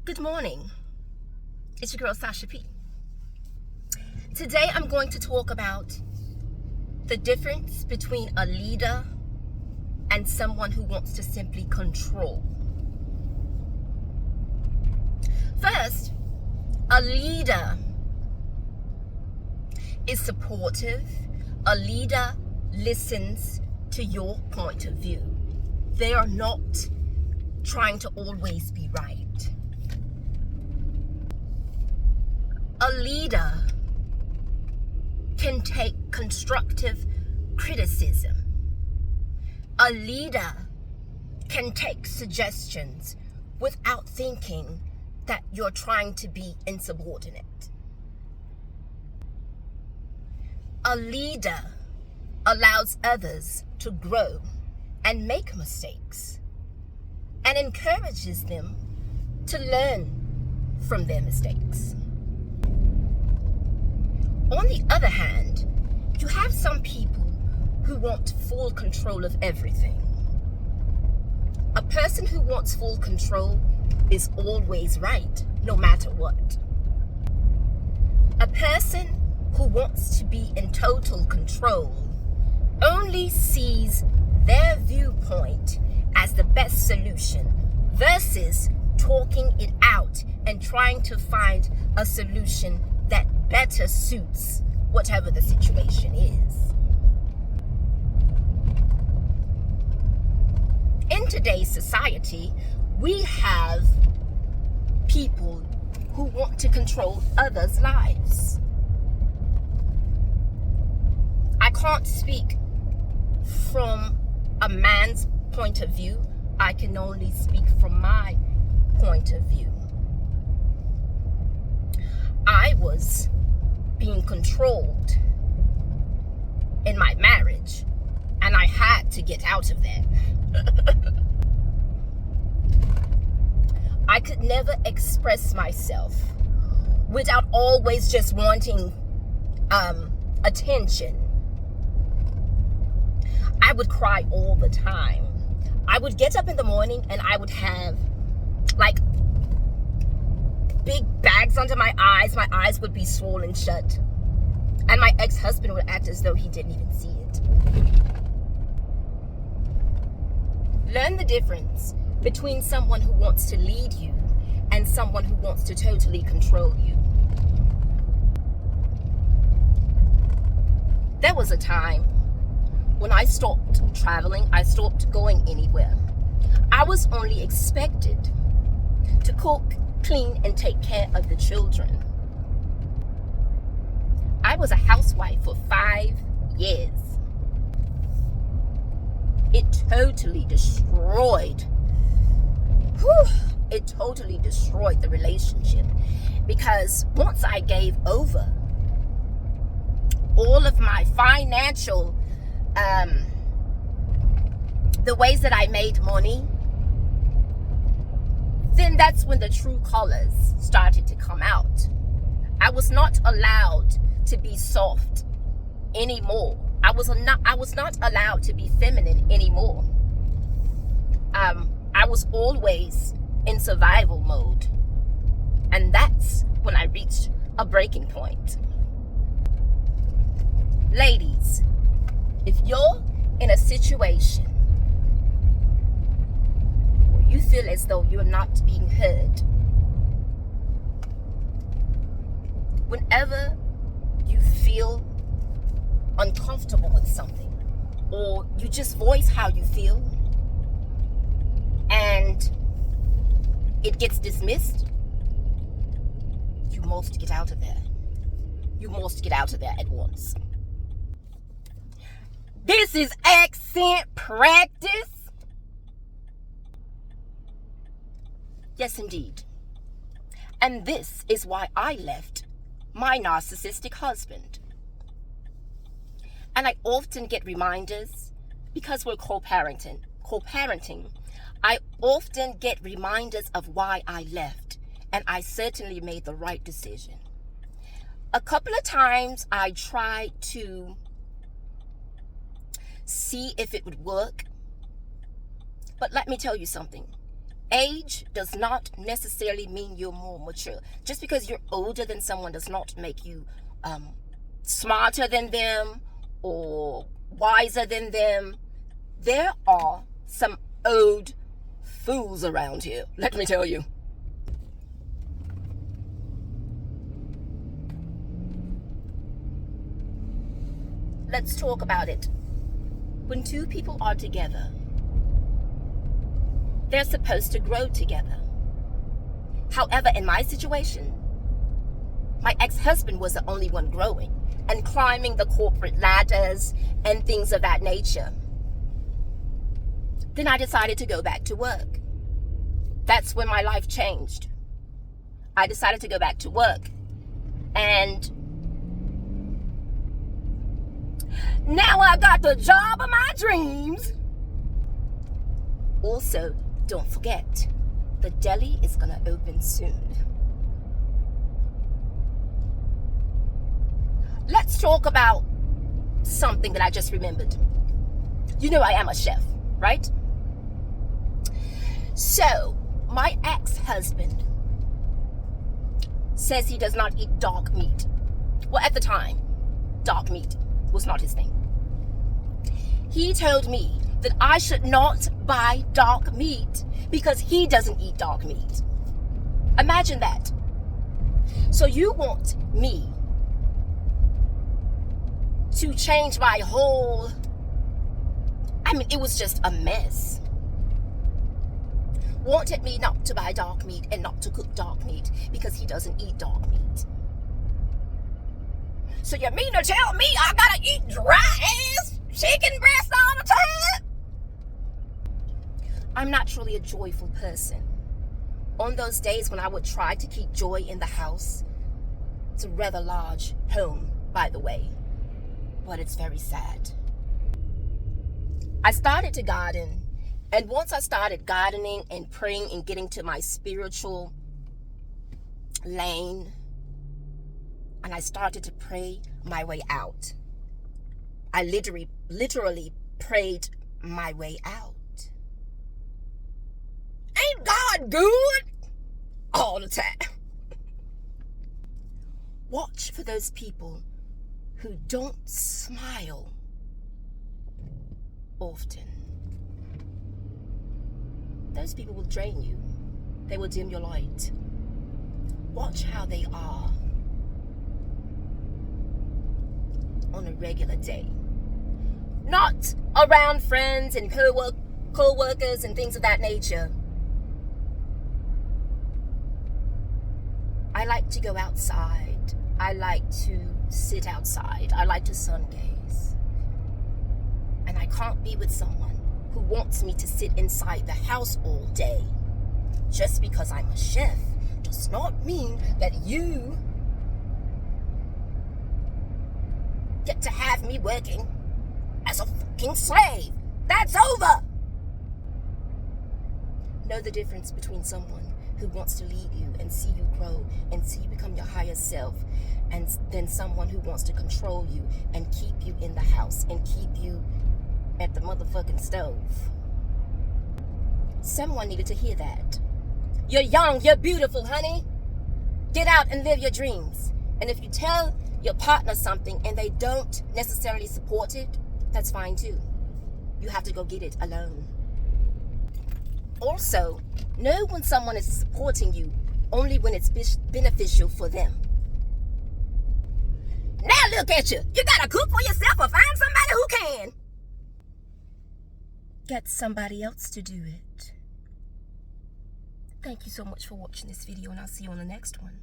Good morning. It's your girl Sasha P. Today I'm going to talk about the difference between a leader and someone who wants to simply control. First, a leader is supportive. A leader listens to your point of view. They are not trying to always be right. A leader can take constructive criticism. A leader can take suggestions without thinking that you're trying to be insubordinate. A leader allows others to grow and make mistakes and encourages them to learn from their mistakes. On the other hand, you have some people who want full control of everything. A person who wants full control is always right, no matter what. A person who wants to be in total control only sees their viewpoint as the best solution versus talking it out and trying to find a solution that better suits whatever the situation is. In today's society, we have people who want to control others' lives. I can't speak from a man's point of view. I can only speak from my point of view. I was being controlled in my marriage, and I had to get out of that. I could never express myself without always just wanting attention. I would cry all the time. I would get up in the morning and I would have like big bags under my eyes. My eyes would be swollen shut. And my ex-husband would act as though he didn't even see it. Learn the difference between someone who wants to lead you and someone who wants to totally control you. There was a time when I stopped traveling, I stopped going anywhere. I was only expected to cook, clean, and take care of the children. I was a housewife for 5 years. It totally destroyed the relationship, because once I gave over all of my financial the ways that I made money, then that's when the true colors started to come out. I was not allowed to be soft anymore. I was not allowed to be feminine anymore. I was always in survival mode. And that's when I reached a breaking point. Ladies, if you're in a situation where you feel as though you're not being heard, whenever you feel uncomfortable with something, or you just voice how you feel and it gets dismissed, you must get out of there. You must get out of there at once. This is accent practice. Yes, indeed. And this is why I left my narcissistic husband. And I often get reminders, because we're co-parenting. I often get reminders of why I left. And I certainly made the right decision. A couple of times I tried to see if it would work. But let me tell you something. Age does not necessarily mean you're more mature. Just because you're older than someone does not make you smarter than them or wiser than them. There are some old fools around here, let me tell you. Let's talk about it. When two people are together, they're supposed to grow together. However, in my situation, my ex-husband was the only one growing and climbing the corporate ladders and things of that nature. Then I decided to go back to work. That's when my life changed. I decided to go back to work. And now I got the job of my dreams. Also, don't forget, the deli is gonna open soon. Let's talk about something that I just remembered. You know I am a chef, right? So, my ex-husband says he does not eat dark meat. Well, at the time, dark meat was not his thing. He told me that I should not buy dark meat because he doesn't eat dark meat. Imagine that. So you want me to change my whole... it was just a mess. Wanted me not to buy dark meat and not to cook dark meat because he doesn't eat dark meat. So you mean to tell me I gotta eat dry ass chicken breast all the time? I'm naturally a joyful person. On those days when I would try to keep joy in the house, it's a rather large home, by the way, but it's very sad. I started to garden, and once I started gardening and praying and getting to my spiritual lane, and I started to pray my way out. I literally prayed my way out. Ain't God good? All the time. Watch for those people who don't smile often. Those people will drain you. They will dim your light. Watch how they are on a regular day. Not around friends and co-workers and things of that nature. I like to go outside. I like to sit outside. I like to sun gaze. And I can't be with someone who wants me to sit inside the house all day. Just because I'm a chef does not mean that you get to have me working as a fucking slave. That's over. Know the difference between someone who wants to lead you and see you grow and see you become your higher self, and then someone who wants to control you and keep you in the house and keep you at the motherfucking stove. Someone needed to hear that. You're young, you're beautiful, honey. Get out and live your dreams. And if you tell your partner something and they don't necessarily support it, that's fine too. You have to go get it alone. Also, know when someone is supporting you only when it's beneficial for them. Now look at you. You gotta cook for yourself or find somebody who can. Get somebody else to do it. Thank you so much for watching this video, and I'll see you on the next one.